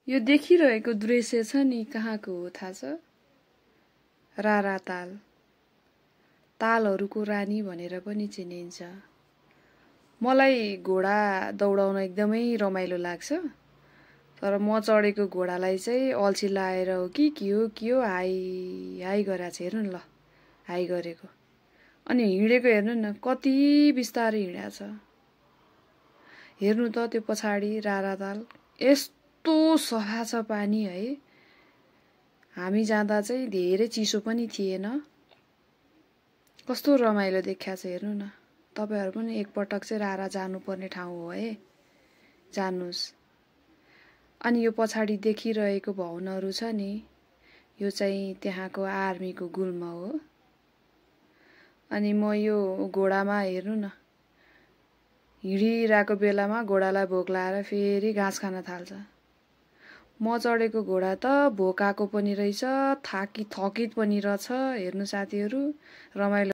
यो देखिरहेको दृश्य छ नि कहाँको हो थाहा छ? राराताल, तालहरूको रानी भनेर पनि चिनिन्छ। मलाई घोडा दौडाउन एकदमै रमाइलो लाग्छ। तर म चढेको घोडालाई चाहिँ अल्छी लाएर हो कि के हो हाई हाई गरेको छ। हेर्नु न ल, हाई गरेको। अनि हिँडेको हेर्नु न कति बिस्तारै हिँडेको छ। हेर्नु त त्यो पछाडि राराताल यस्तो सफा छ पानी है। हामी जाँदा चाहिँ धेरै चिसो पनि थिएन। कस्तो रमाइलो देखिएको छ हेर्नु न। तपाईहरु पनि एकपटक चाहिँ रारा जानुपर्ने ठाउँ हो है, जानुस्। अनि यो पछाडि देखिरहेको भवनहरु छ नि, यो चाहिँ त्यहाँको आर्मीको गुल्म हो। अनि म यो घोडामा हेर्नु न, हिँडिरहेको बेलामा घोडालाई भोक लागेर फेरि घाँस खान थाल्छ। म चढेको घोडा त भोकाएको पनि रहेछ, थकित पनि रहेछ। हेर्नु साथीहरु, रमाइलो